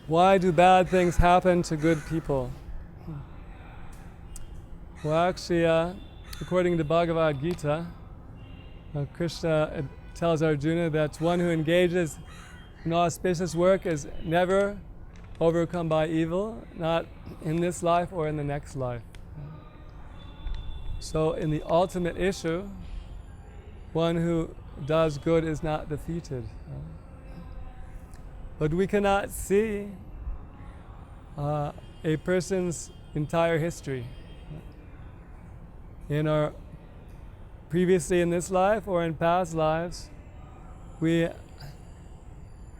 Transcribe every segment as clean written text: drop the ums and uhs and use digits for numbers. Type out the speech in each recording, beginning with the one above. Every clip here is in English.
Why do bad things happen to good people? Well, actually, according to Bhagavad Gita, Krishna tells Arjuna that one who engages in auspicious work is never overcome by evil, not in this life or in the next life. So in the ultimate issue, one who does good is not defeated. But we cannot see a person's entire history. Previously in this life or in past lives, we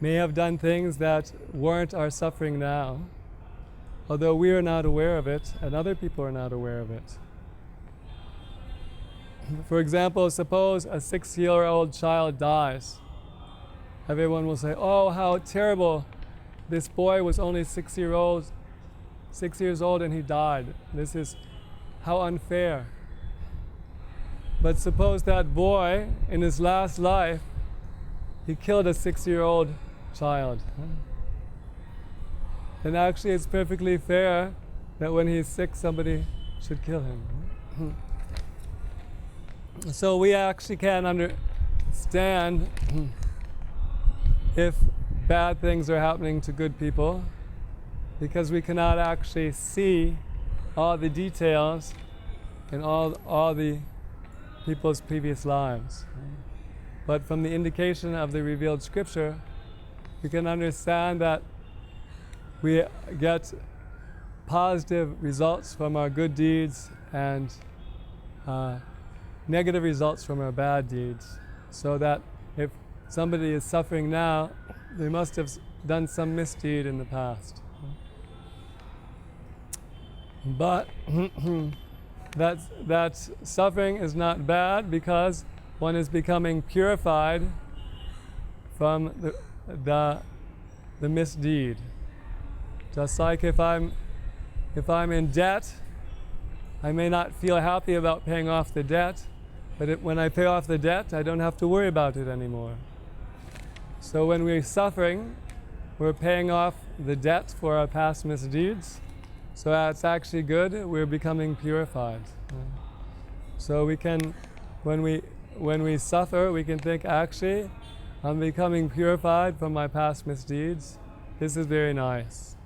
may have done things that warrant our suffering now, although we are not aware of it and other people are not aware of it. For example, suppose a 6-year-old child dies. Everyone will say, "Oh, how terrible! This boy was only 6 years old and he died. This is how unfair." But suppose that boy, in his last life, he killed a 6-year-old child. Then actually it's perfectly fair that when he's sick, somebody should kill him. So we actually can't understand if bad things are happening to good people because we cannot actually see all the details in all the people's previous lives. But from the indication of the revealed scripture, we can understand that we get positive results from our good deeds and negative results from our bad deeds. So that if somebody is suffering now, they must have done some misdeed in the past. But that suffering is not bad because one is becoming purified from the misdeed. Just like if I'm in debt, I may not feel happy about paying off the debt, but when I pay off the debt, I don't have to worry about it anymore. So when we're suffering, we're paying off the debt for our past misdeeds. So that's actually good. We're becoming purified. So we can, when we suffer, we can think, actually, I'm becoming purified from my past misdeeds. This is very nice.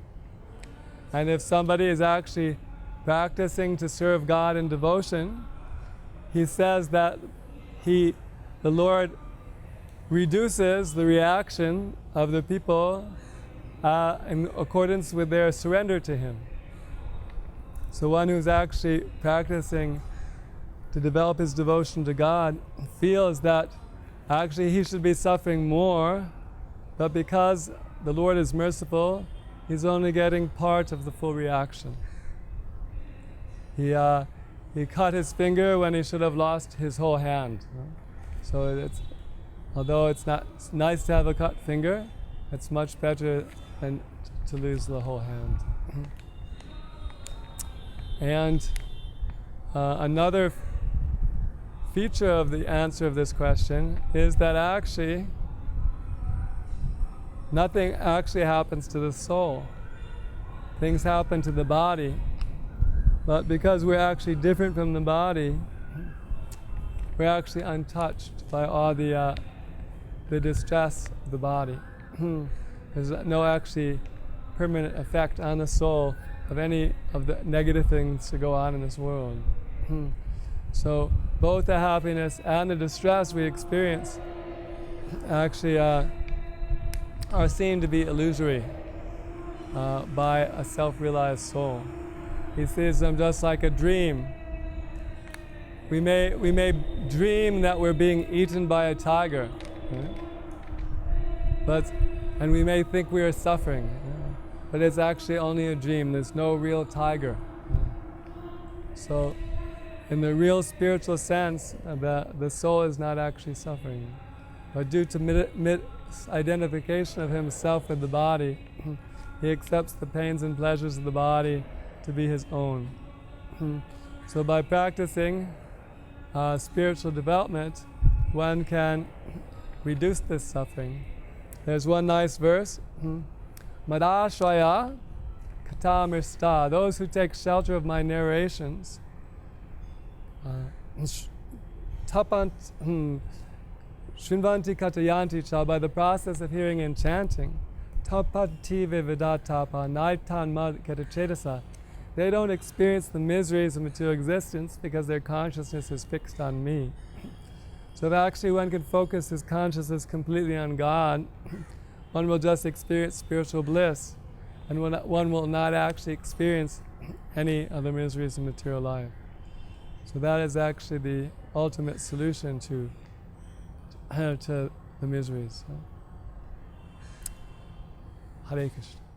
And if somebody is actually practicing to serve God in devotion, he says that the Lord reduces the reaction of the people in accordance with their surrender to Him. So one who's actually practicing to develop his devotion to God feels that actually he should be suffering more, but because the Lord is merciful, he's only getting part of the full reaction. He cut his finger when he should have lost his whole hand. So although it's nice to have a cut finger, it's much better than to lose the whole hand. And another feature of the answer of this question is that actually nothing actually happens to the soul. Things happen to the body, but because we're actually different from the body, we're actually untouched by all the distress of the body. There's no actually permanent effect on the soul of any of the negative things that go on in this world. So both the happiness and the distress we experience actually are seen to be illusory by a self-realized soul. He sees them just like a dream. We may dream that we're being eaten by a tiger, and we may think we are suffering. But it's actually only a dream. There's no real tiger. So, in the real spiritual sense, the soul is not actually suffering. But due to misidentification of himself with the body, he accepts the pains and pleasures of the body to be his own. So by practicing spiritual development, one can reduce this suffering. There's one nice verse. Madashraya Katamrista, those who take shelter of my narrations, Tapant Shrinvanti Katayanti Cha, by the process of hearing and chanting, Tapanti Vividatapa Naitan Mad Ketachetasa, they don't experience the miseries of material existence because their consciousness is fixed on me. So if actually one can focus his consciousness completely on God, one will just experience spiritual bliss, and one will not actually experience any of the miseries of material life. So that is actually the ultimate solution to the miseries. Hare Krishna.